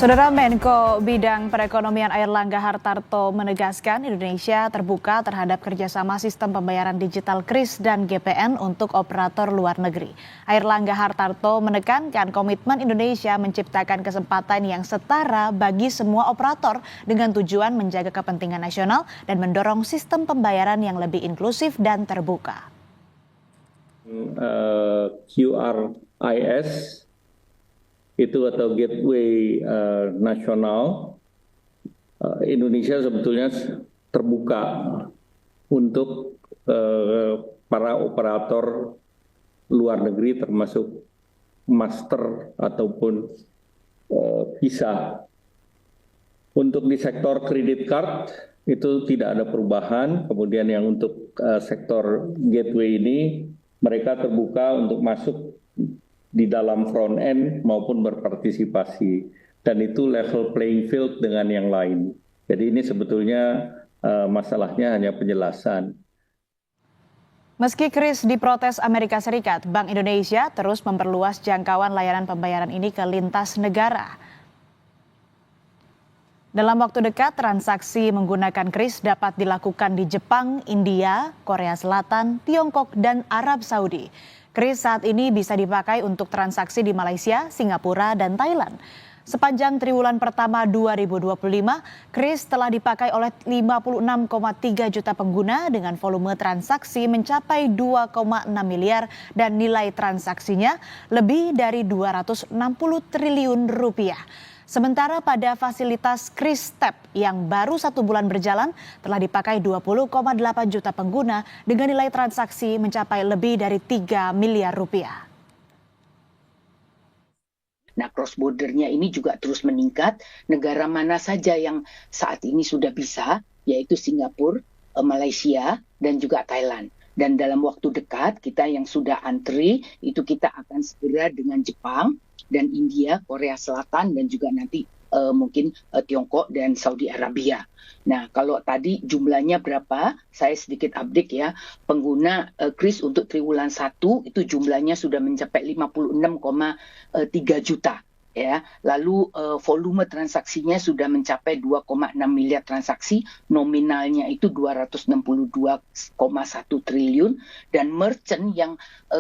Saudara Menko Bidang Perekonomian Airlangga Hartarto menegaskan Indonesia terbuka terhadap kerjasama sistem pembayaran digital KRIS dan GPN untuk operator luar negeri. Airlangga Hartarto menekankan komitmen Indonesia menciptakan kesempatan yang setara bagi semua operator dengan tujuan menjaga kepentingan nasional dan mendorong sistem pembayaran yang lebih inklusif dan terbuka. QRIS itu atau gateway nasional, Indonesia sebetulnya terbuka untuk para operator luar negeri termasuk master ataupun visa. Untuk di sektor kredit card itu tidak ada perubahan, kemudian yang untuk sektor gateway ini mereka terbuka untuk masuk di dalam front end maupun berpartisipasi, dan itu level playing field dengan yang lain. Jadi ini sebetulnya masalahnya hanya penjelasan. Meski KRIS diprotes Amerika Serikat, Bank Indonesia terus memperluas jangkauan layanan pembayaran ini ke lintas negara. Dalam waktu dekat, transaksi menggunakan KRIS dapat dilakukan di Jepang, India, Korea Selatan, Tiongkok, dan Arab Saudi. KRIS saat ini bisa dipakai untuk transaksi di Malaysia, Singapura, dan Thailand. Sepanjang triwulan pertama 2025, KRIS telah dipakai oleh 56,3 juta pengguna dengan volume transaksi mencapai 2,6 miliar dan nilai transaksinya lebih dari 260 triliun rupiah. Sementara pada fasilitas KRIS Tap yang baru 1 bulan berjalan telah dipakai 20,8 juta pengguna dengan nilai transaksi mencapai lebih dari 3 miliar rupiah. Nah, cross bordernya ini juga terus meningkat. Negara mana saja yang saat ini sudah bisa, yaitu Singapura, Malaysia, dan juga Thailand. Dan dalam waktu dekat kita yang sudah antri itu kita akan segera dengan Jepang dan India, Korea Selatan, dan juga nanti mungkin Tiongkok dan Saudi Arabia. Nah, kalau tadi jumlahnya berapa, saya sedikit update ya. Pengguna KRIS untuk triwulan 1 itu jumlahnya sudah mencapai 56,3 juta. Ya, lalu volume transaksinya sudah mencapai 2,6 miliar transaksi, nominalnya itu 262,1 triliun, dan merchant yang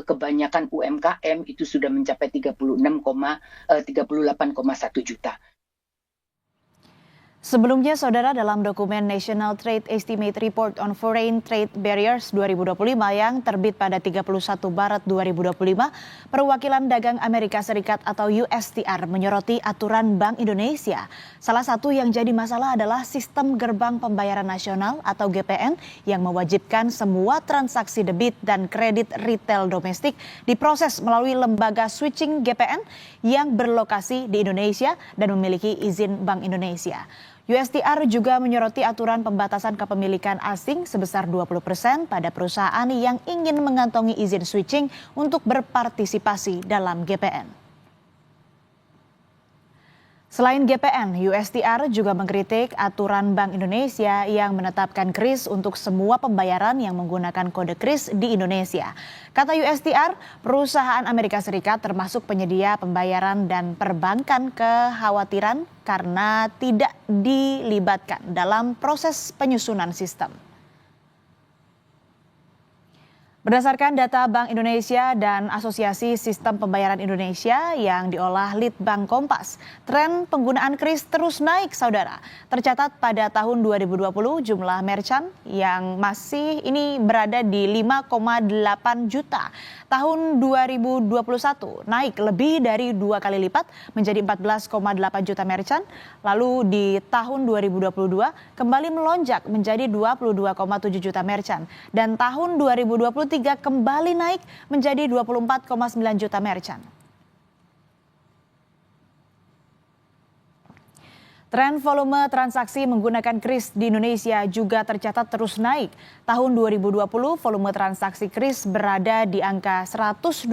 kebanyakan UMKM itu sudah mencapai 38,1 juta. Sebelumnya, saudara, dalam dokumen National Trade Estimate Report on Foreign Trade Barriers 2025 yang terbit pada 31 Maret 2025, Perwakilan Dagang Amerika Serikat atau USTR menyoroti aturan Bank Indonesia. Salah satu yang jadi masalah adalah sistem gerbang pembayaran nasional atau GPN yang mewajibkan semua transaksi debit dan kredit retail domestik diproses melalui lembaga switching GPN yang berlokasi di Indonesia dan memiliki izin Bank Indonesia. USTR juga menyoroti aturan pembatasan kepemilikan asing sebesar 20% pada perusahaan yang ingin mengantongi izin switching untuk berpartisipasi dalam GPN. Selain GPN, USTR juga mengkritik aturan Bank Indonesia yang menetapkan KRIS untuk semua pembayaran yang menggunakan kode KRIS di Indonesia. Kata USTR, perusahaan Amerika Serikat termasuk penyedia pembayaran dan perbankan kekhawatiran karena tidak dilibatkan dalam proses penyusunan sistem. Berdasarkan data Bank Indonesia dan Asosiasi Sistem Pembayaran Indonesia yang diolah Litbang Kompas, tren penggunaan KRIS terus naik, saudara. Tercatat pada tahun 2020 jumlah merchant yang masih ini berada di 5,8 juta. Tahun 2021 naik lebih dari 2 kali lipat menjadi 14,8 juta merchant. Lalu di tahun 2022 kembali melonjak menjadi 22,7 juta merchant. Dan tahun 2023 kembali naik menjadi 24,9 juta merchant. Tren volume transaksi menggunakan KRIS di Indonesia juga tercatat terus naik. Tahun 2020 volume transaksi KRIS berada di angka 124,11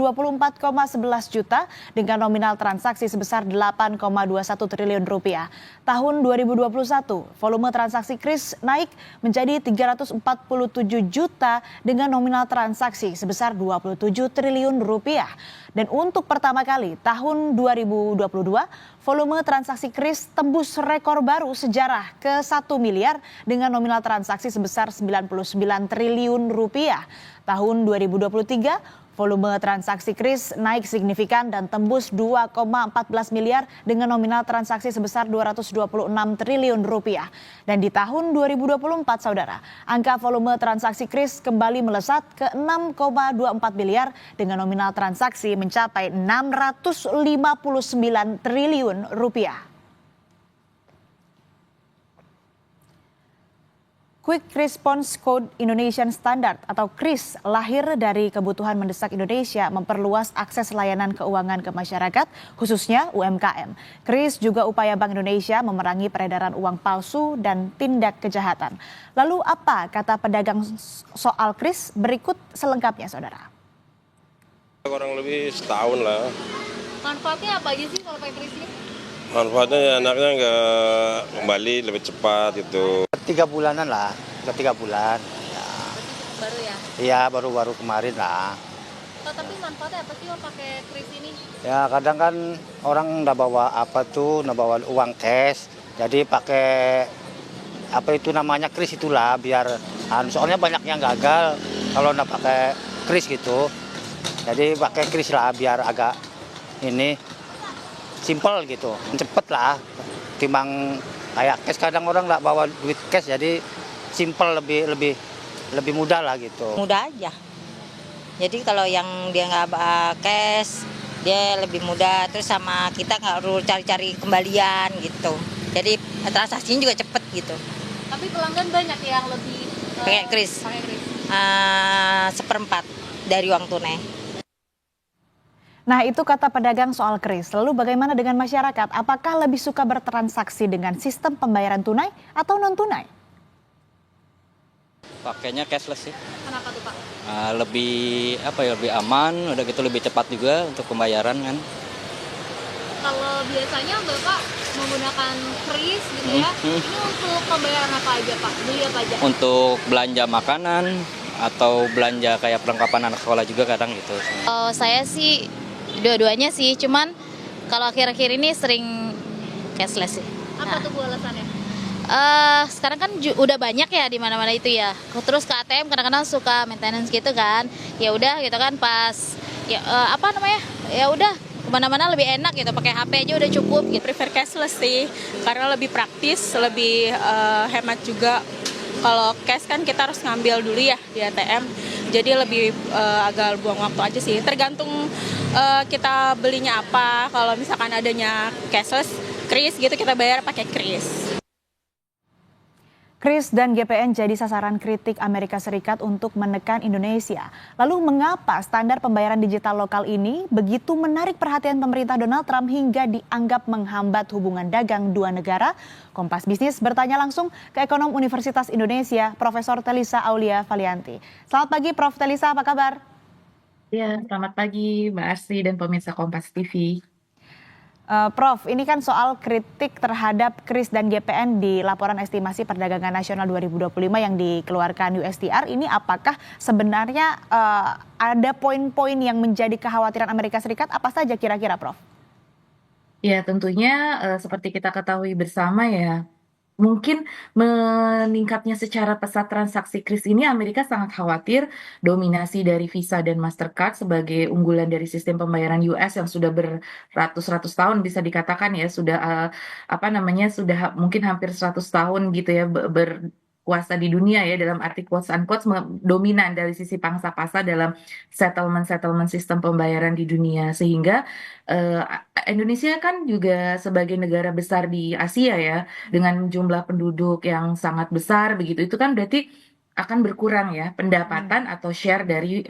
juta dengan nominal transaksi sebesar 8,21 triliun rupiah. Tahun 2021 volume transaksi KRIS naik menjadi 347 juta dengan nominal transaksi sebesar 27 triliun rupiah. Dan untuk pertama kali tahun 2022 volume transaksi KRIS tembus rekor baru sejarah ke 1 miliar dengan nominal transaksi sebesar 99 triliun rupiah. Tahun 2023, volume transaksi KRIS naik signifikan dan tembus 2,14 miliar dengan nominal transaksi sebesar 226 triliun rupiah. Dan di tahun 2024, saudara, angka volume transaksi KRIS kembali melesat ke 6,24 miliar dengan nominal transaksi mencapai 659 triliun rupiah. Quick Response Code Indonesian Standard atau KRIS lahir dari kebutuhan mendesak Indonesia memperluas akses layanan keuangan ke masyarakat, khususnya UMKM. KRIS juga upaya Bank Indonesia memerangi peredaran uang palsu dan tindak kejahatan. Lalu apa kata pedagang soal KRIS? Berikut selengkapnya, saudara. Kurang lebih setahun lah. Manfaatnya apa aja sih kalau pakai KRIS ini? Manfaatnya ya anaknya nggak kembali lebih cepat gitu. 3 bulanan lah, 3 bulan. Ya. Baru ya? Iya, baru-baru kemarin lah. Oh, tapi manfaatnya apa sih kalau pakai KRIS ini? Ya kadang kan orang nggak bawa nggak bawa uang cash. Jadi pakai apa itu namanya KRIS itulah biar soalnya banyak yang gagal kalau nggak pakai KRIS gitu. Jadi pakai KRIS lah biar agak ini simple gitu, cepet lah. Timbang kayak cash kadang orang nggak bawa duit cash jadi simple lebih mudah lah gitu. Mudah aja. Jadi kalau yang dia nggak bawa cash dia lebih mudah, terus sama kita nggak perlu cari-cari kembalian gitu. Jadi transaksinya juga cepet gitu. Tapi pelanggan banyak yang lebih Pakai KRIS. Pakai KRIS. 1/4 dari uang tunai. Nah, itu kata pedagang soal KRIS. Lalu bagaimana dengan masyarakat? Apakah lebih suka bertransaksi dengan sistem pembayaran tunai atau non-tunai? Pakainya cashless sih. Kenapa tuh Pak? Lebih aman, udah gitu lebih cepat juga untuk pembayaran kan. Kalau biasanya Bapak menggunakan KRIS gitu ya, ini untuk pembayaran apa aja Pak? Beli apa aja? Untuk belanja makanan atau belanja kayak perlengkapan anak sekolah juga kadang gitu. Saya sih dua-duanya sih, cuman kalau akhir-akhir ini sering cashless sih. Apa tuh Bu alasannya? Sekarang kan udah banyak ya di mana-mana itu ya. Terus ke ATM kadang-kadang suka maintenance gitu kan. Ya udah gitu kan pas ya Ya udah kemana-mana lebih enak gitu, pakai HP aja udah cukup gitu. Prefer cashless sih, karena lebih praktis, lebih hemat juga. Kalau cash kan kita harus ngambil dulu ya di ATM, jadi lebih agak buang waktu aja sih. Tergantung kita belinya apa. Kalau misalkan adanya cashless, KRIS gitu kita bayar pakai KRIS. KRIS dan GPN jadi sasaran kritik Amerika Serikat untuk menekan Indonesia. Lalu mengapa standar pembayaran digital lokal ini begitu menarik perhatian pemerintah Donald Trump hingga dianggap menghambat hubungan dagang dua negara? Kompas Bisnis bertanya langsung ke ekonom Universitas Indonesia, Profesor Telisa Aulia Valianti. Selamat pagi Prof. Telisa, apa kabar? Ya, selamat pagi Mbak Arsy dan pemirsa Kompas TV. Prof, ini kan soal kritik terhadap KRIS dan GPN di laporan estimasi perdagangan nasional 2025 yang dikeluarkan USTR. Ini apakah sebenarnya ada poin-poin yang menjadi kekhawatiran Amerika Serikat? Apa saja kira-kira, Prof? Ya, tentunya seperti kita ketahui bersama ya, mungkin meningkatnya secara pesat transaksi KRIS ini Amerika sangat khawatir dominasi dari Visa dan Mastercard sebagai unggulan dari sistem pembayaran US yang sudah beratus-ratus tahun bisa dikatakan ya sudah sudah mungkin hampir 100 tahun gitu ya berkuasa di dunia ya dalam arti quotes unquotes dominan dari sisi pangsa pasar dalam settlement sistem pembayaran di dunia sehingga Indonesia kan juga sebagai negara besar di Asia ya dengan jumlah penduduk yang sangat besar begitu itu kan berarti akan berkurang ya pendapatan atau share dari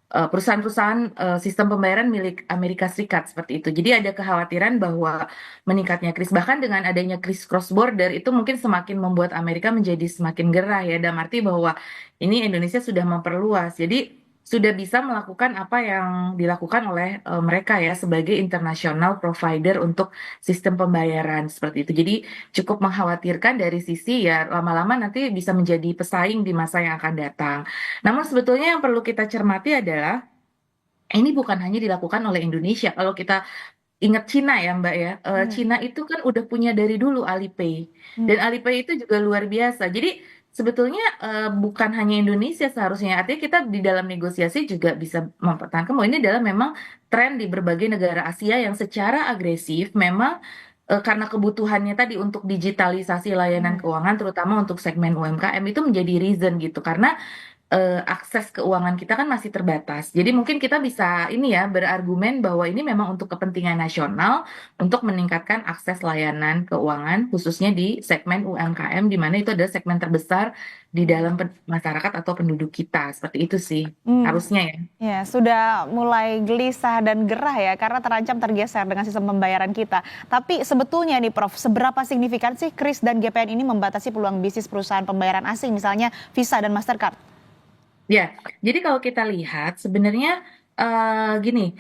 perusahaan-perusahaan sistem pembayaran milik Amerika Serikat seperti itu. Jadi ada kekhawatiran bahwa meningkatnya KRIS bahkan dengan adanya KRIS cross border itu mungkin semakin membuat Amerika menjadi semakin gerah ya dalam arti bahwa ini Indonesia sudah memperluas. Jadi sudah bisa melakukan apa yang dilakukan oleh mereka ya sebagai international provider untuk sistem pembayaran seperti itu. Jadi cukup mengkhawatirkan dari sisi ya lama-lama nanti bisa menjadi pesaing di masa yang akan datang. Namun sebetulnya yang perlu kita cermati adalah ini bukan hanya dilakukan oleh Indonesia. Kalau kita ingat Cina ya Mbak ya. Cina itu kan udah punya dari dulu Alipay. Dan Alipay itu juga luar biasa. Jadi sebetulnya bukan hanya Indonesia seharusnya. Artinya kita di dalam negosiasi juga bisa mempertahankan bahwa ini adalah memang tren di berbagai negara Asia yang secara agresif memang karena kebutuhannya tadi untuk digitalisasi layanan keuangan terutama untuk segmen UMKM itu menjadi reason gitu. Karena akses keuangan kita kan masih terbatas. Jadi mungkin kita bisa ini ya berargumen bahwa ini memang untuk kepentingan nasional untuk meningkatkan akses layanan keuangan khususnya di segmen UMKM di mana itu adalah segmen terbesar di dalam masyarakat atau penduduk kita. Seperti itu sih harusnya ya. Ya, sudah mulai gelisah dan gerah ya karena terancam tergeser dengan sistem pembayaran kita. Tapi sebetulnya nih Prof, seberapa signifikan sih KRIS dan GPN ini membatasi peluang bisnis perusahaan pembayaran asing misalnya Visa dan Mastercard? Ya, jadi kalau kita lihat sebenarnya gini,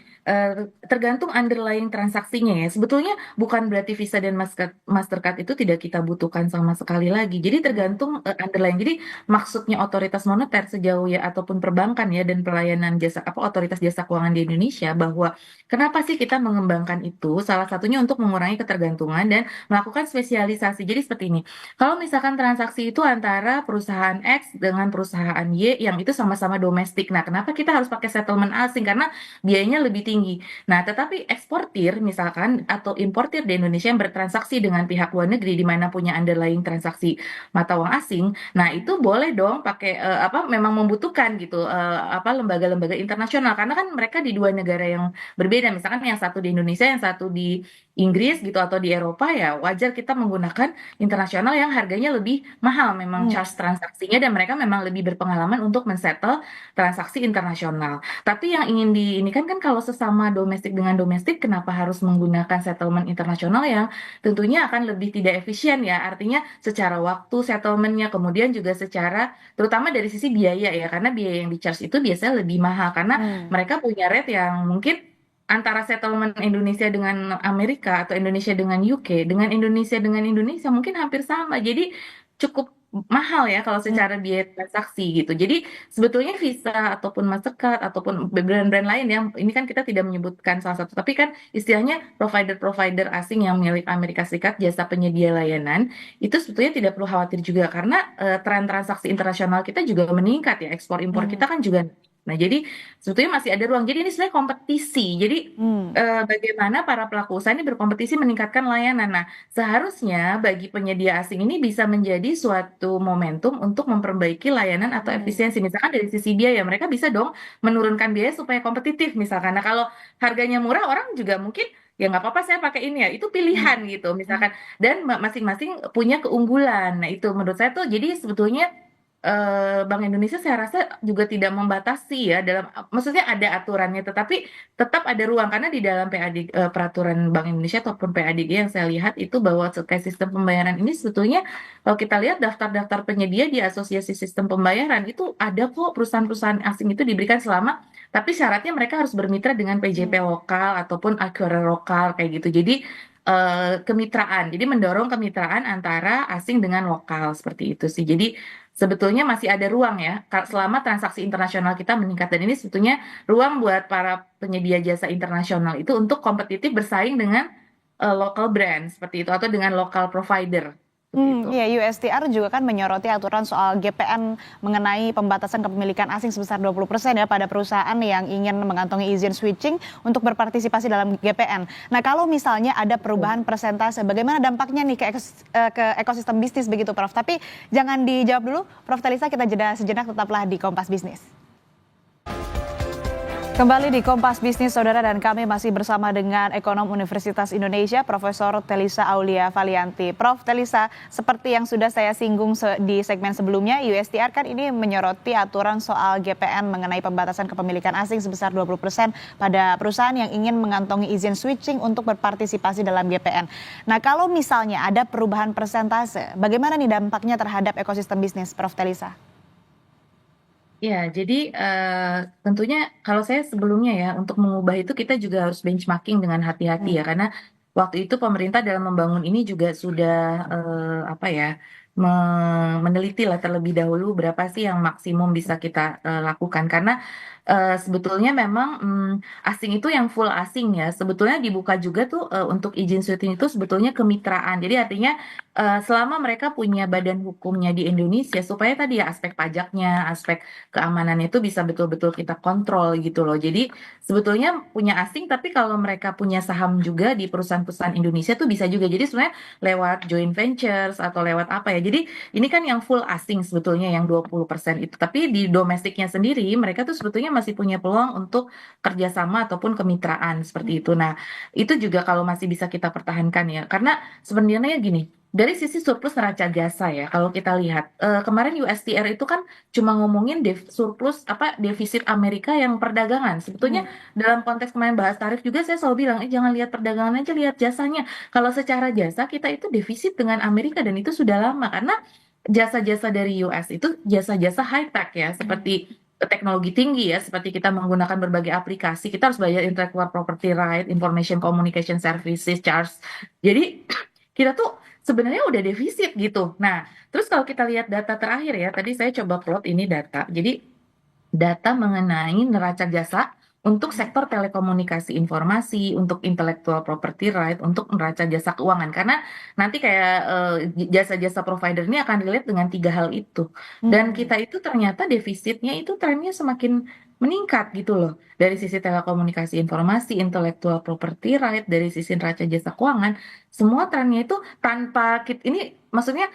tergantung underlying transaksinya ya. Sebetulnya bukan berarti Visa dan Mastercard itu tidak kita butuhkan sama sekali lagi. Jadi tergantung underlying. Jadi maksudnya otoritas moneter sejauh ya ataupun perbankan ya dan pelayanan jasa otoritas jasa keuangan di Indonesia bahwa kenapa sih kita mengembangkan itu? Salah satunya untuk mengurangi ketergantungan dan melakukan spesialisasi. Jadi seperti ini. Kalau misalkan transaksi itu antara perusahaan X dengan perusahaan Y yang itu sama-sama domestik. Nah, kenapa kita harus pakai settlement asing? Karena biayanya lebih tinggi. Nah, tetapi eksportir misalkan atau importir di Indonesia yang bertransaksi dengan pihak luar negeri di mana punya underlying transaksi mata uang asing, nah itu boleh dong pakai memang membutuhkan gitu lembaga-lembaga internasional karena kan mereka di dua negara yang berbeda. Misalkan yang satu di Indonesia, yang satu di Inggris gitu atau di Eropa ya wajar kita menggunakan internasional yang harganya lebih mahal memang charge transaksinya dan mereka memang lebih berpengalaman untuk men-settle transaksi internasional. Tapi yang ingin ini kan kalau sesama domestik dengan domestik kenapa harus menggunakan settlement internasional yang tentunya akan lebih tidak efisien ya. Artinya secara waktu settlementnya kemudian juga secara terutama dari sisi biaya ya karena biaya yang di charge itu biasanya lebih mahal karena mereka punya rate yang mungkin antara settlement Indonesia dengan Amerika atau Indonesia dengan UK dengan Indonesia mungkin hampir sama. Jadi cukup mahal ya kalau secara biaya transaksi gitu. Jadi sebetulnya Visa ataupun Mastercard ataupun brand-brand lain yang ini kan kita tidak menyebutkan salah satu tapi kan istilahnya provider-provider asing yang milik Amerika Serikat jasa penyedia layanan itu sebetulnya tidak perlu khawatir juga karena tren transaksi internasional kita juga meningkat ya ekspor impor kita kan juga. Nah, jadi sebetulnya masih ada ruang. Jadi ini sebenarnya kompetisi. Jadi bagaimana para pelaku usaha ini berkompetisi meningkatkan layanan. Nah, seharusnya bagi penyedia asing ini bisa menjadi suatu momentum untuk memperbaiki layanan atau efisiensi. Misalkan dari sisi biaya, mereka bisa dong menurunkan biaya supaya kompetitif misalkan. Nah, kalau harganya murah, orang juga mungkin ya nggak apa-apa saya pakai ini ya. Itu pilihan gitu misalkan. Dan masing-masing punya keunggulan. Nah, itu menurut saya tuh jadi sebetulnya Bank Indonesia saya rasa juga tidak membatasi ya dalam maksudnya ada aturannya tetapi tetap ada ruang karena di dalam peraturan Bank Indonesia ataupun PADG yang saya lihat itu bahwa terkait sistem pembayaran ini sebetulnya kalau kita lihat daftar-daftar penyedia di Asosiasi Sistem Pembayaran itu ada kok perusahaan-perusahaan asing itu diberikan selama tapi syaratnya mereka harus bermitra dengan PJP lokal ataupun acquirer lokal kayak gitu. Jadi kemitraan. Jadi mendorong kemitraan antara asing dengan lokal seperti itu sih. Jadi sebetulnya masih ada ruang ya selama transaksi internasional kita meningkat dan ini sebetulnya ruang buat para penyedia jasa internasional itu untuk kompetitif bersaing dengan local brand seperti itu atau dengan local provider. Ya, USTR juga kan menyoroti aturan soal GPN mengenai pembatasan kepemilikan asing sebesar 20% ya pada perusahaan yang ingin mengantongi izin switching untuk berpartisipasi dalam GPN. Nah, kalau misalnya ada perubahan persentase, bagaimana dampaknya nih ke ekosistem bisnis begitu, Prof? Tapi jangan dijawab dulu, Prof Telisa, kita jeda sejenak, tetaplah di Kompas Bisnis. Kembali di Kompas Bisnis, Saudara, dan kami masih bersama dengan Ekonom Universitas Indonesia, Profesor Telisa Aulia Valianti. Prof Telisa, seperti yang sudah saya singgung di segmen sebelumnya, USTR kan ini menyoroti aturan soal GPN mengenai pembatasan kepemilikan asing sebesar 20% pada perusahaan yang ingin mengantongi izin switching untuk berpartisipasi dalam GPN. Nah, kalau misalnya ada perubahan persentase, bagaimana nih dampaknya terhadap ekosistem bisnis, Prof Telisa? Ya, jadi tentunya kalau saya sebelumnya ya untuk mengubah itu kita juga harus benchmarking dengan hati-hati ya karena waktu itu pemerintah dalam membangun ini juga sudah meneliti lah terlebih dahulu berapa sih yang maksimum bisa kita lakukan karena sebetulnya memang asing itu yang full asing ya sebetulnya dibuka juga tuh untuk izin syuting itu sebetulnya kemitraan jadi artinya selama mereka punya badan hukumnya di Indonesia supaya tadi ya aspek pajaknya aspek keamanan itu bisa betul-betul kita kontrol gitu loh jadi sebetulnya punya asing tapi kalau mereka punya saham juga di perusahaan-perusahaan Indonesia tuh bisa juga jadi sebenarnya lewat joint ventures atau lewat apa ya. Jadi ini kan yang full asing sebetulnya yang 20% itu. Tapi di domestiknya sendiri mereka tuh sebetulnya masih punya peluang untuk kerjasama ataupun kemitraan seperti itu. Nah itu juga kalau masih bisa kita pertahankan ya. Karena sebenarnya gini, dari sisi surplus neraca jasa ya, kalau kita lihat kemarin USTR itu kan cuma ngomongin surplus apa defisit Amerika yang perdagangan. Sebetulnya dalam konteks kemarin bahas tarif juga saya selalu bilang, jangan lihat perdagangan aja, lihat jasanya. Kalau secara jasa kita itu defisit dengan Amerika dan itu sudah lama karena jasa-jasa dari US itu jasa-jasa high tech ya, seperti teknologi tinggi ya, seperti kita menggunakan berbagai aplikasi, kita harus bayar intellectual property right, information communication services charge. Jadi kita tuh sebenarnya udah defisit gitu. Nah, terus kalau kita lihat data terakhir ya, tadi saya coba plot ini data. Jadi data mengenai neraca jasa untuk sektor telekomunikasi informasi, untuk intellectual property right, untuk neraca jasa keuangan. Karena nanti kayak jasa-jasa provider ini akan relate dengan 3 hal itu. Dan kita itu ternyata defisitnya itu trennya semakin meningkat gitu loh. Dari sisi telekomunikasi informasi, intellectual property right, dari sisi neraca jasa keuangan, semua trennya itu tanpa ini maksudnya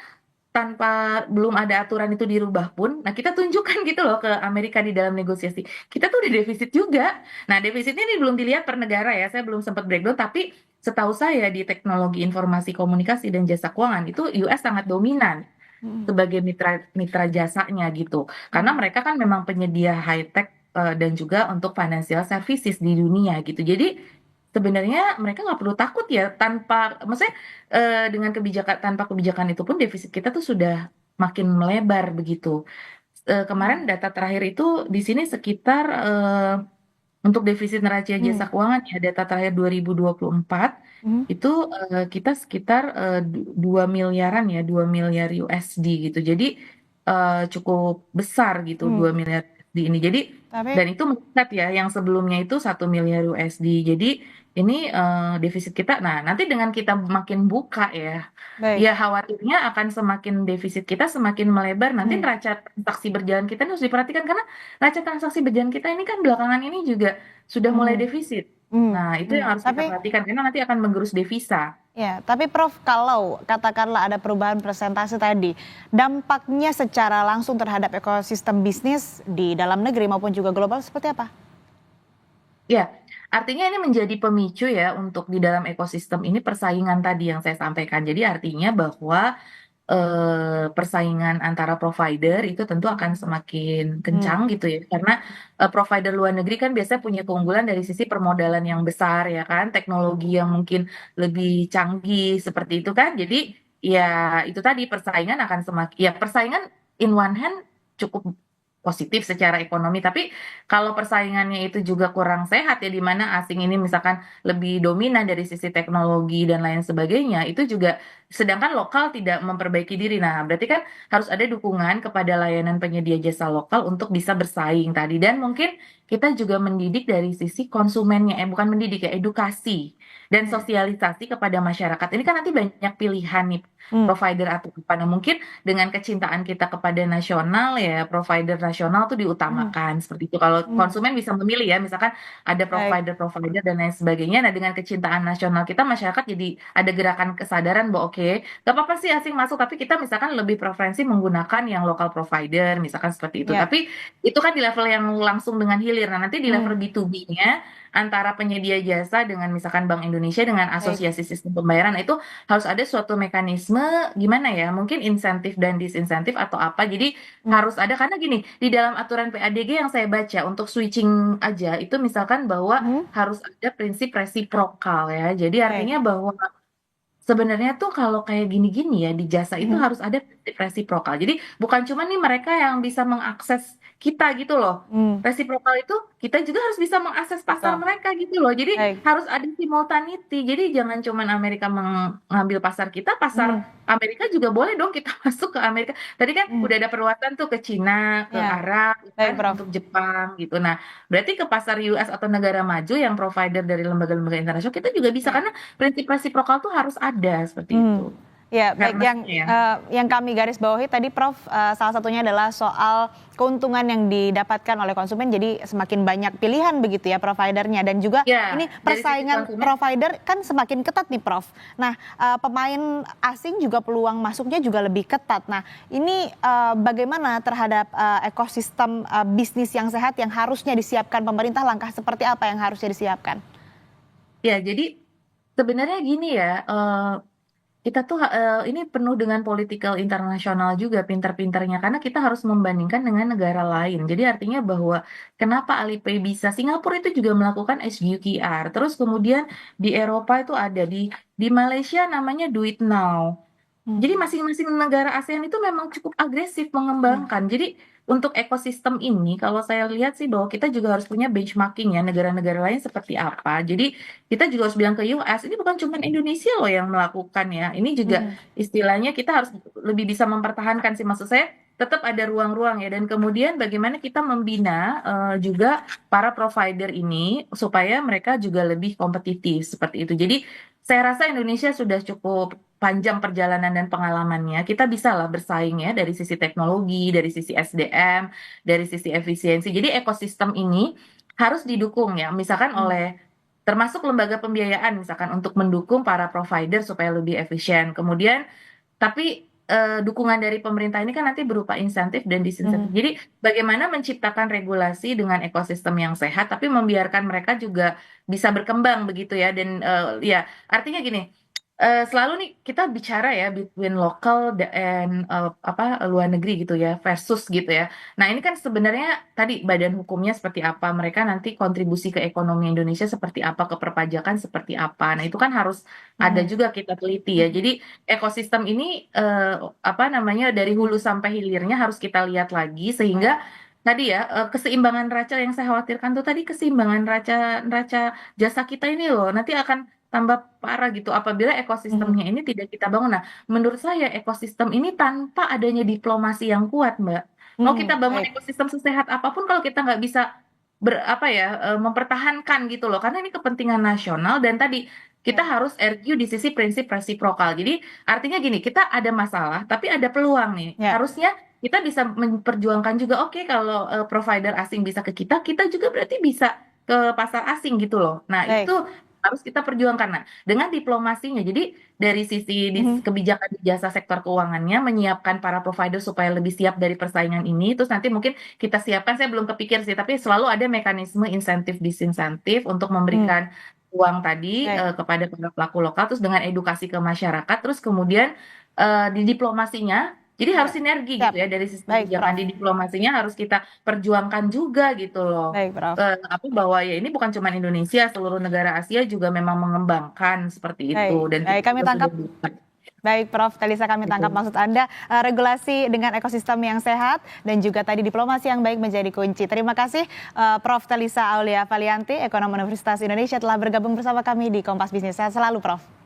tanpa belum ada aturan itu dirubah pun, nah kita tunjukkan gitu loh ke Amerika di dalam negosiasi. Kita tuh udah defisit juga. Nah defisitnya ini belum dilihat per negara ya, saya belum sempat breakdown, tapi setahu saya di teknologi informasi komunikasi dan jasa keuangan itu US sangat dominan sebagai mitra jasanya gitu. Karena mereka kan memang penyedia high tech dan juga untuk financial services di dunia gitu. Jadi sebenarnya mereka nggak perlu takut ya maksudnya dengan tanpa kebijakan itu pun defisit kita tuh sudah makin melebar begitu. Kemarin data terakhir itu di sini sekitar untuk defisit neraca jasa keuangan ya data terakhir 2024 itu kita sekitar 2 miliaran ya 2 miliar USD gitu. Jadi cukup besar gitu 2 miliar USD ini. Jadi dan itu meningkat ya yang sebelumnya itu 1 miliar USD. Jadi ini defisit kita. Nah, nanti dengan kita makin buka ya, ya khawatirnya akan semakin defisit kita semakin melebar. Nanti neraca transaksi berjalan kita ini harus diperhatikan karena neraca transaksi berjalan kita ini kan belakangan ini juga sudah mulai defisit. Nah, itu yang harus kita perhatikan karena nanti akan menggerus devisa. Ya, tapi Prof, kalau katakanlah ada perubahan presentasi tadi, dampaknya secara langsung terhadap ekosistem bisnis di dalam negeri maupun juga global seperti apa? Ya, artinya ini menjadi pemicu ya untuk di dalam ekosistem ini persaingan tadi yang saya sampaikan. Jadi artinya bahwa persaingan antara provider itu tentu akan semakin kencang gitu ya. Karena provider luar negeri kan biasanya punya keunggulan dari sisi permodalan yang besar ya kan, teknologi yang mungkin lebih canggih seperti itu kan. Jadi ya itu tadi persaingan akan semakin ya persaingan in one hand cukup positif secara ekonomi, tapi kalau persaingannya itu juga kurang sehat ya di mana asing ini misalkan lebih dominan dari sisi teknologi dan lain sebagainya, itu juga sedangkan lokal tidak memperbaiki diri. Nah, berarti kan harus ada dukungan kepada layanan penyedia jasa lokal untuk bisa bersaing tadi dan mungkin kita juga mendidik dari sisi konsumennya, bukan mendidik ya, edukasi dan sosialisasi kepada masyarakat. Ini kan nanti banyak pilihan nih provider atau apa. Nah, mungkin dengan kecintaan kita kepada nasional ya provider nasional tuh diutamakan seperti itu. Kalau konsumen bisa memilih ya, misalkan ada provider dan lain sebagainya. Nah, dengan kecintaan nasional kita masyarakat jadi ada gerakan kesadaran bahwa oke, gak apa-apa sih asing masuk, tapi kita misalkan lebih preferensi menggunakan yang lokal provider, misalkan seperti itu. Tapi itu kan di level yang langsung dengan hilir. Nah, nanti di level B2B-nya antara penyedia jasa dengan misalkan Bank Indonesia dengan asosiasi sistem pembayaran itu harus ada suatu mekanisme gimana ya mungkin insentif dan disinsentif atau apa jadi harus ada karena gini di dalam aturan PADG yang saya baca untuk switching aja itu misalkan bahwa harus ada prinsip resiprokal ya jadi artinya bahwa sebenarnya tuh kalau kayak gini-gini ya di jasa itu harus ada prinsip resiprokal. Jadi bukan cuma nih mereka yang bisa mengakses kita gitu loh. Resiprokal itu kita juga harus bisa mengakses pasar Betul. mereka gitu loh. Jadi Baik. harus ada simultaneity. Jadi jangan cuma Amerika mengambil pasar kita, pasar Amerika juga boleh dong kita masuk ke Amerika. Tadi kan udah ada perluasan tuh ke Cina, ke Ya. Arab, Baik, kan, Prof. untuk Jepang gitu. Nah, berarti ke pasar US atau negara maju yang provider dari lembaga-lembaga internasional kita juga bisa, karena prinsip resiprokal tuh harus ada seperti itu. Ya, baik, Fairness-nya ya. yang kami garis bawahi tadi Prof, salah satunya adalah soal keuntungan yang didapatkan oleh konsumen, jadi semakin banyak pilihan begitu ya providernya, dan juga Ya, ini dari sisi persaingan konsumen. provider kan semakin ketat nih Prof. Nah, pemain asing juga peluang masuknya juga lebih ketat. Nah, ini bagaimana terhadap ekosistem bisnis yang sehat yang harusnya disiapkan pemerintah, langkah seperti apa yang harusnya disiapkan? Ya, jadi sebenarnya gini ya, kita tuh ini penuh dengan political internasional juga pintar-pintarnya, karena kita harus membandingkan dengan negara lain. Jadi artinya bahwa kenapa Alipay bisa, Singapura itu juga melakukan SGQR, terus kemudian di Eropa itu ada, di Malaysia namanya Duit Now. Jadi masing-masing negara ASEAN itu memang cukup agresif mengembangkan. Jadi untuk ekosistem ini, kalau saya lihat sih bahwa kita juga harus punya benchmarking ya, negara-negara lain seperti apa. Jadi kita juga harus bilang ke US, ini bukan cuma Indonesia loh yang melakukan ya. Ini juga istilahnya kita harus lebih bisa mempertahankan sih, maksud saya tetap ada ruang-ruang ya. Dan kemudian bagaimana kita membina juga para provider ini supaya mereka juga lebih kompetitif seperti itu. Jadi saya rasa Indonesia sudah cukup panjang perjalanan dan pengalamannya. Kita bisa lah bersaing ya dari sisi teknologi, dari sisi SDM, dari sisi efisiensi. Jadi ekosistem ini harus didukung ya, misalkan oleh termasuk lembaga pembiayaan misalkan untuk mendukung para provider supaya lebih efisien. Kemudian tapi dukungan dari pemerintah ini kan nanti berupa insentif dan disinsentif. Jadi bagaimana menciptakan regulasi dengan ekosistem yang sehat tapi membiarkan mereka juga bisa berkembang begitu ya. Dan ya artinya gini, selalu nih kita bicara ya between local dan luar negeri gitu ya, versus gitu ya. Nah ini kan sebenarnya tadi badan hukumnya seperti apa, mereka nanti kontribusi ke ekonomi Indonesia seperti apa, ke perpajakan seperti apa. Nah itu kan harus ada juga kita teliti ya. Jadi ekosistem ini dari hulu sampai hilirnya harus kita lihat lagi, sehingga tadi ya keseimbangan neraca yang saya khawatirkan tuh tadi, keseimbangan neraca jasa kita ini loh nanti akan tambah parah gitu apabila ekosistemnya ini tidak kita bangun. Nah, menurut saya ekosistem ini tanpa adanya diplomasi yang kuat, Mbak. Mau kita bangun ekosistem sesehat apapun kalau kita nggak bisa mempertahankan gitu loh. Karena ini kepentingan nasional dan tadi kita harus argue di sisi prinsip resiprokal. Jadi artinya gini, kita ada masalah tapi ada peluang nih. Harusnya kita bisa memperjuangkan juga, oke, kalau provider asing bisa ke kita juga berarti bisa ke pasar asing gitu loh. Nah, itu harus kita perjuangkan. Nah, dengan diplomasinya, jadi dari sisi kebijakan di jasa sektor keuangannya, menyiapkan para provider supaya lebih siap dari persaingan ini, terus nanti mungkin kita siapkan, saya belum kepikir sih, tapi selalu ada mekanisme insentif disinsentif untuk memberikan uang tadi kepada para pelaku lokal, terus dengan edukasi ke masyarakat, terus kemudian di diplomasinya, jadi harus sinergi gitu ya, dari sisi kebijakan di diplomasinya harus kita perjuangkan juga gitu loh. Bahwa ya ini bukan cuma Indonesia, seluruh negara Asia juga memang mengembangkan seperti itu. Dan kami tangkap. Baik, Prof. Talisa, kami tangkap maksud Anda, regulasi dengan ekosistem yang sehat dan juga tadi diplomasi yang baik menjadi kunci. Terima kasih Prof. Talisa Aulia Valianti, ekonom Universitas Indonesia, telah bergabung bersama kami di Kompas Bisnis. Sehat selalu, Prof.